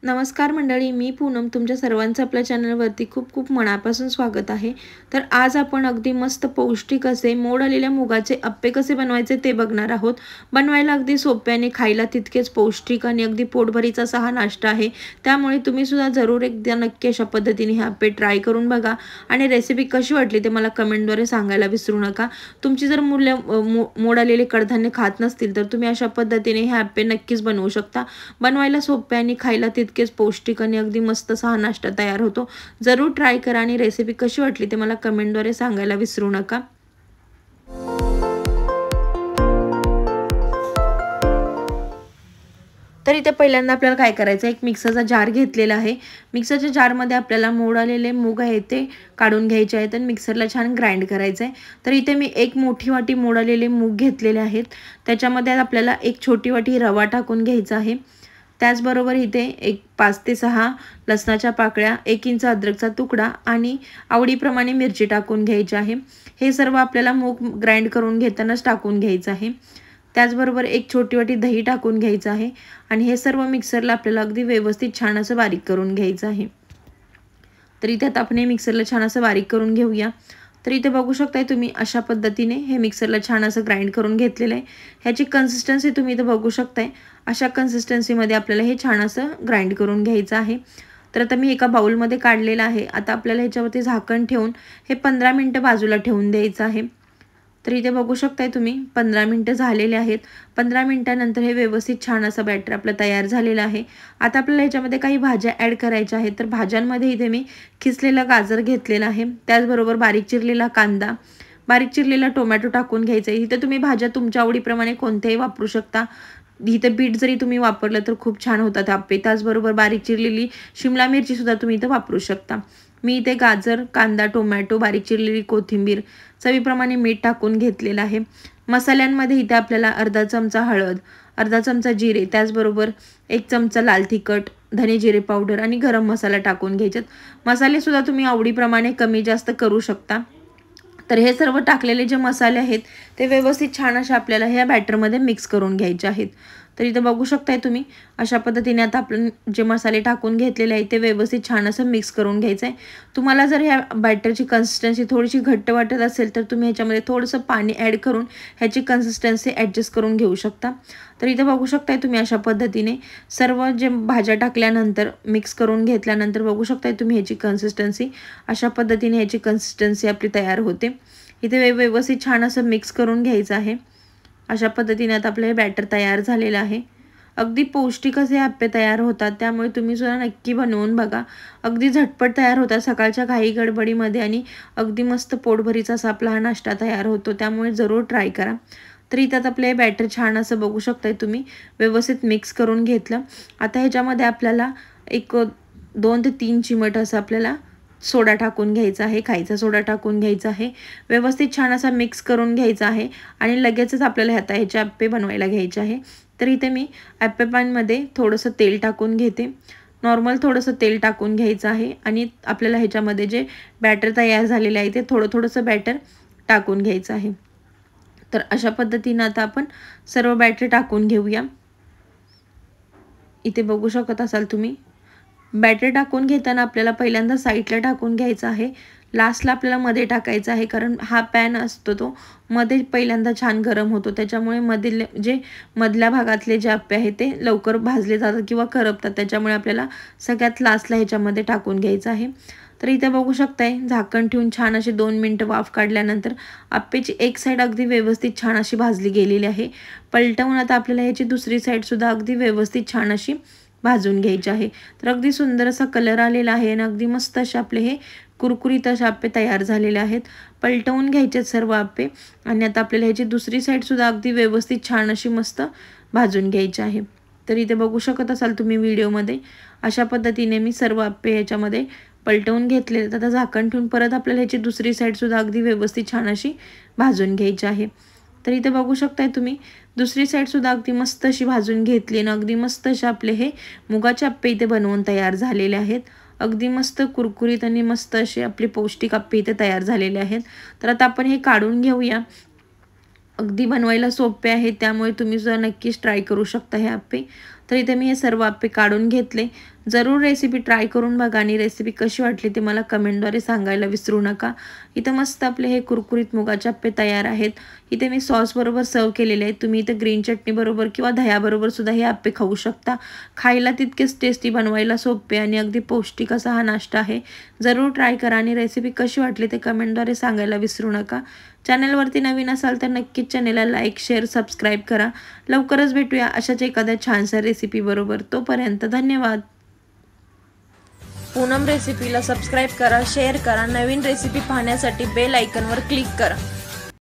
नमस्कार मंडळी, मी पूनम तुमच्या सर्वांचं आपल्या चॅनलवरती खूप खूप मनापासून स्वागत आहे। तर आज आपण अगदी मस्त पौष्टिक असे मोड आलेल्या मुगाचे अप्पे कसे बनवायचे ते बघणार आहोत। बनवायला अगदी सोपे आणि खायला तितकेच पौष्टिक आणि अगदी पोटभरीचा असा हा नाश्ता आहे। त्यामुळे तुम्ही सुद्धा जरूर एकदा नक्की अशा पद्धतीने हे अप्पे ट्राय करून बघा आणि रेसिपी कशी वाटली ते मला कमेंटद्वारे सांगायला विसरू नका। तुमची जर मुले मोड आलेले कडधान्य खात नसतील तर तुम्ही अशा पद्धतीने हे अप्पे नक्कीच बनवू शकता। बनवायला सोपे आणि खायला तितकेच पौष्टिक आणि अगदी मस्त असा हा नाश्ता तयार होतो। जरूर ट्राय करा आणि रेसिपी कशी वाटली ते मला कमेंटद्वारे सांगायला विसरू नका। तर इथे पहिल्यांदा आपल्याला काय करायचं, एक मिक्सरचा जार घेतलेला आहे। मिक्सरच्या जारमध्ये आपल्याला मोड आलेले मूग आहे ते काढून घ्यायचे आहेत आणि मिक्सरला छान ग्राइंड करायचं आहे। तर इथे मी एक मोठी वाटी मोड आलेले मूग घेतलेले आहेत। त्याच्यामध्ये आपल्याला एक छोटी वाटी रवा टाकून घ्यायचा आहे। त्याचबरोबर इथे एक 5 ते 6 लसणाच्या पाकळ्या, 1 इंच अद्रकचा तुकडा आणि आवडीप्रमाणे मिरची टाकून घ्यायची आहे। हे सर्व आपल्याला मूग ग्राइंड करून घेतानाच टाकून घ्यायचं आहे। त्याचबरोबर एक छोटी वाटी दही टाकून घ्यायचं आहे आणि हे सर्व मिक्सरला आपल्याला अगदी व्यवस्थित छान असं बारीक करून घ्यायचं आहे। तर इथे आता आपण हे मिक्सरला छान असं बारीक करून घेऊया। तर इथे बघू शकताय तुम्ही अशा पद्धतीने हे मिक्सरला छान असं ग्राइंड करून घेतलेलं आहे। ह्याची कन्सिस्टन्सी तुम्ही इथे बघू शकताय। अशा कन्सिस्टन्सीमध्ये आपल्याला हे छान असं ग्राइंड करून घ्यायचं आहे। तर आता मी एका बाउलमध्ये काढलेलं आहे। आता आपल्याला ह्याच्यावरती झाकण ठेवून हे 15 मिनिटं बाजूला ठेवून द्यायचं आहे। तर इथे बघू शकताय तुम्ही 15 मिनिटं झालेले आहेत। 15 मिनिटानंतर हे व्यवस्थित छान असं बॅटर आपलं तयार झालेलं आहे। आता आपल्याला ह्याच्यामध्ये काही भाज्या ॲड करायच्या आहेत। तर भाज्यांमध्ये इथे मी किसलेला गाजर घेतलेला आहे, त्याचबरोबर बारीक चिरलेला कांदा, बारीक चिरलेला टोमॅटो टाकून घ्यायचा आहे। इथे तुम्ही भाज्या तुमच्या आवडीप्रमाणे कोणत्याही वापरू शकता। इथे बीट जरी तुम्ही वापरलं तर खूप छान होतात अप्पे। त्याचबरोबर बारीक चिरलेली शिमला मिरची सुद्धा तुम्ही इथे वापरू शकता। मी इथे गाजर, कांदा, टोमॅटो, बारीक चिरलेली कोथिंबीर, चवीप्रमाणे मीठ टाकून घेतलेलं आहे। मसाल्यांमध्ये इथे आपल्याला अर्धा चमचा हळद, अर्धा चमचा जिरे, त्याचबरोबर 1 चमचा लाल तिखट, धने जिरे पावडर आणि गरम मसाला टाकून घ्यायचे। मसाले सुद्धा तुम्ही आवडीप्रमाणे कमी जास्त करू शकता। तर हे सर्व टाकलेले जे मसाले आहेत ते व्यवस्थित छान अशा आपल्याला ह्या बॅटरमध्ये मिक्स करून घ्यायचे आहेत। तर इथे बघू शकताय तुम्ही अशा पद्धतीने आता आपण जे मसाले टाकून घेतलेले आहेत ते व्यवस्थित छान असं मिक्स करून घ्यायचं आहे। तुम्हाला जर ह्या बॅटरची कन्सिस्टन्सी थोडीशी घट्ट वाटत असेल तर तुम्ही ह्याच्यामध्ये थोडंसं पाणी ॲड करून ह्याची कन्सिस्टन्सी ॲडजस्ट करून घेऊ शकता। तर इथे बघू शकताय तुम्ही अशा पद्धतीने सर्व जे भाज्या टाकल्यानंतर मिक्स करून घेतल्यानंतर बघू शकताय तुम्ही ह्याची कन्सिस्टन्सी अशा पद्धतीने ह्याची कन्सिस्टन्सी आपली तयार होते। इथे व्यवस्थित छान असं मिक्स करून घ्यायचं आहे। अशा पद्धतीने आता आपलं हे बॅटर तयार झालेलं आहे। अगदी पौष्टिक असे अप्पे तयार होतात, त्यामुळे तुम्ही सुद्धा नक्की बनवून बघा। अगदी झटपट तयार होतात सकाळच्या घाई गडबडीमध्ये आणि अगदी मस्त पोटभरीचा असा आपला हा नाश्ता तयार होतो, त्यामुळे जरूर ट्राय करा। तर इथे आपलं हे बॅटर छान असं बघू शकताय तुम्ही व्यवस्थित मिक्स करून घेतलं। आता ह्याच्यामध्ये आपल्याला एक 2 ते 3 चिमट असं आपल्याला सोडा टाकून घ्यायचा आहे, खायचा सोडा टाकून घ्यायचा आहे। व्यवस्थित छान असा मिक्स करून घ्यायचा आहे आणि लगेचच आपल्याला आता ह्याचे अप्पे बनवायला घ्यायचे आहे। तर इथे मी अप्पे पॅनमध्ये थोडंसं तेल टाकून घेते, नॉर्मल थोडंसं तेल टाकून घ्यायचं आहे आणि आपल्याला ह्याच्यामध्ये जे बॅटर तयार झालेलं आहे ते थोडंसं बॅटर टाकून घ्यायचं आहे। तर अशा पद्धतीने आता आपण सर्व बॅटर टाकून घेऊया। इथे बघू शकत असाल तुम्ही बॅटर टाकून घेताना आपल्याला पहिल्यांदा साईडला टाकून घ्यायचं आहे, लास्टला आपल्याला मध्ये टाकायचं आहे, कारण हा पॅन असतो तो मध्ये पहिल्यांदा छान गरम होतो, त्याच्यामुळे मधल्या भागातले जे अप्पे आहेत ते लवकर भाजले जातात किंवा करपतात, त्याच्यामुळे आपल्याला सगळ्यात लास्टला ह्याच्यामध्ये टाकून घ्यायचं आहे। तर इथे बघू शकताय झाकण ठेवून छान अशी 2 मिनिटं वाफ काढल्यानंतर अप्पेची एक साईड अगदी व्यवस्थित छान अशी भाजली गेलेली आहे। पलटवून आता आपल्याला ह्याची दुसरी साईड सुद्धा अगदी व्यवस्थित छान अशी भाजून घ्यायचे आहे। तर अगदी सुंदर असा कलर आलेला आहे आणि अगदी मस्त असे आपले हे कुरकुरीत असे अप्पे तयार झालेले आहेत। पलटवून घ्यायचे सर्व अप्पे आणि आता आपल्याला ह्याची दुसरी साईड सुद्धा अगदी व्यवस्थित छान अशी मस्त भाजून घ्यायची आहे। तर इथे बघू शकत असाल तुम्ही व्हिडिओमध्ये अशा पद्धतीने मी सर्व अप्पे ह्याच्यामध्ये पलटवून घेतले। आता झाकण ठेवून परत आपल्याला ह्याची दुसरी साईड सुद्धा अगदी व्यवस्थित छान अशी भाजून घ्यायची आहे। तर इथे बघू शकताय तुम्ही दुसरी साईड सुद्धा अगदी मस्त अशी भाजून घेतली आणि अगदी मस्त असे आपले हे मुगाचे अप्पे इथे बनवून तयार झालेले आहेत। अगदी मस्त कुरकुरीत आणि मस्त असे आपले पौष्टिक अप्पे इथे तयार झालेले आहेत। तर आता आपण हे काढून घेऊया। अगदी बनवायला सोपे आहे, त्यामुळे तुम्ही सुद्धा नक्कीच ट्राय करू शकता हे अप्पे। तर इथे मी हे सर्व अप्पे काढून घेतले। जरूर रेसिपी ट्राय करून बघा आणि रेसिपी कशी वाटली ते मला कमेंटद्वारे सांगायला विसरू नका। इथे मस्त आपले हे कुरकुरीत मुगाचे आप्पे तयार आहेत। इथे मी सॉस बरोबर सर्व केलेले आहेत। तुम्ही इथे ग्रीन चटणी बरोबर किंवा दह्याबरोबर सुद्धा हे आप्पे खाऊ शकता। खायला तितकेच टेस्टी, बनवायला सोपे आणि अगदी पौष्टिक असा हा नाश्ता आहे। जरूर ट्राय करा आणि रेसिपी कशी वाटली ते कमेंटद्वारे सांगायला विसरू नका। चॅनलवरती नवीन असाल तर नक्कीच चॅनलला लाईक, शेअर, सबस्क्राईब करा। लवकरच भेटूया अशाच एखाद्या छानशा रेसिपी बरोबर। तोपर्यंत धन्यवाद। पूनम रेसिपीला सबस्क्राईब करा, शेअर करा। नवीन रेसिपी पाहण्यासाठी बेल आयकॉनवर क्लिक करा।